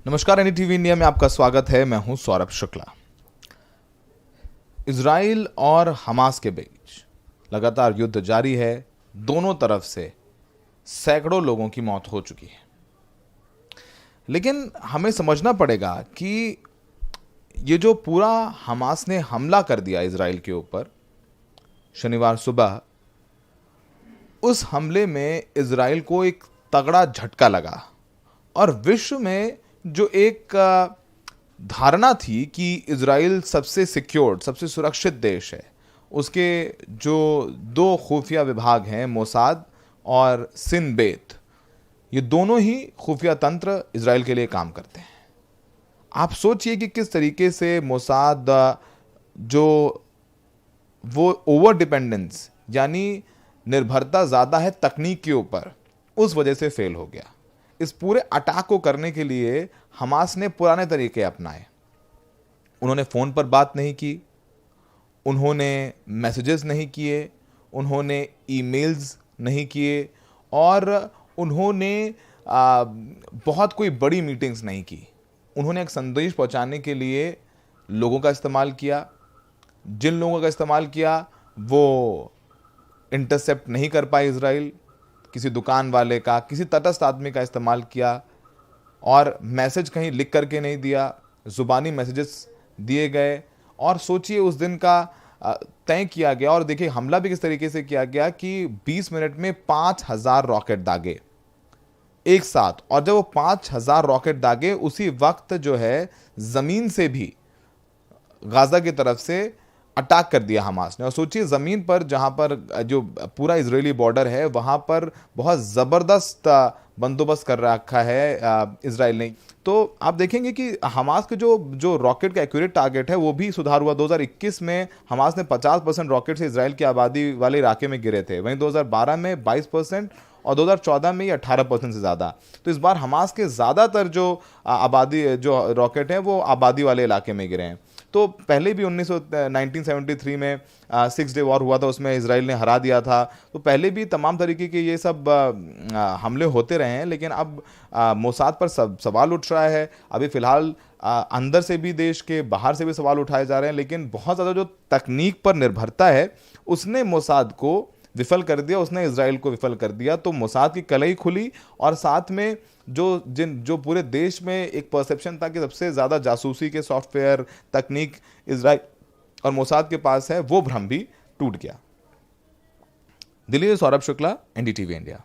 नमस्कार, NDTV India में आपका स्वागत है। मैं हूं सौरभ शुक्ला। इजराइल और हमास के बीच लगातार युद्ध जारी है। दोनों तरफ से सैकड़ों लोगों की मौत हो चुकी है, लेकिन हमें समझना पड़ेगा कि ये जो पूरा हमास ने हमला कर दिया इजराइल के ऊपर शनिवार सुबह, उस हमले में इजराइल को एक तगड़ा झटका लगा और विश्व में जो एक धारणा थी कि इजराइल सबसे सिक्योर्ड, सबसे सुरक्षित देश है, उसके जो दो खुफिया विभाग हैं, मोसाद और सिन बेत, ये दोनों ही खुफिया तंत्र इजराइल के लिए काम करते हैं। आप सोचिए कि किस तरीके से मोसाद जो वो ओवर डिपेंडेंस यानी निर्भरता ज़्यादा है तकनीक के ऊपर, उस वजह से फेल हो गया। इस पूरे अटैक को करने के लिए हमास ने पुराने तरीके अपनाए। उन्होंने फ़ोन पर बात नहीं की, उन्होंने मैसेजेस नहीं किए, उन्होंने ईमेल्स नहीं किए और उन्होंने बहुत कोई बड़ी मीटिंग्स नहीं की। उन्होंने एक संदेश पहुंचाने के लिए लोगों का इस्तेमाल किया। जिन लोगों का इस्तेमाल किया वो इंटरसेप्ट नहीं कर पाए इजराइल, किसी दुकान वाले का, किसी तटस्थ आदमी का इस्तेमाल किया और मैसेज कहीं लिख करके नहीं दिया, ज़ुबानी मैसेजेस दिए गए। और सोचिए उस दिन का तय किया गया और देखिए हमला भी किस तरीके से किया गया कि 20 मिनट में 5000 रॉकेट दागे एक साथ। और जब वो 5000 रॉकेट दागे, उसी वक्त जो है ज़मीन से भी गाज़ा की तरफ से अटैक कर दिया हमास ने। और सोचिए ज़मीन पर, जहां पर जो पूरा इजरायली बॉर्डर है, वहां पर बहुत ज़बरदस्त बंदोबस्त कर रखा है इजराइल ने। तो आप देखेंगे कि हमास के जो रॉकेट का एक्यूरेट टारगेट है वो भी सुधार हुआ। 2021 में हमास ने 50% रॉकेट से इजराइल की आबादी वाले इलाके में गिरे थे, वहीं 2012 में 22% और 2014 में ये 18% से ज़्यादा। तो इस बार हमास के ज़्यादातर जो आबादी जो रॉकेट हैं वो आबादी वाले इलाके में गिरे हैं। तो पहले भी 1973 में 6 डे वॉर हुआ था, उसमें इजराइल ने हरा दिया था। तो पहले भी तमाम तरीके के ये सब हमले होते रहे हैं, लेकिन अब मोसाद पर सवाल उठ रहा है। अभी फ़िलहाल अंदर से भी, देश के बाहर से भी सवाल उठाए जा रहे हैं, लेकिन बहुत ज़्यादा जो तकनीक पर निर्भरता है उसने मोसाद को विफल कर दिया, उसने इजराइल को विफल कर दिया। तो मोसाद की कलई खुली और साथ में जो पूरे देश में एक परसेप्शन था कि सबसे ज़्यादा जासूसी के सॉफ्टवेयर तकनीक इजराइल और मोसाद के पास है, वो भ्रम भी टूट गया। दिल्ली से सौरभ शुक्ला, एनडीटीवी इंडिया।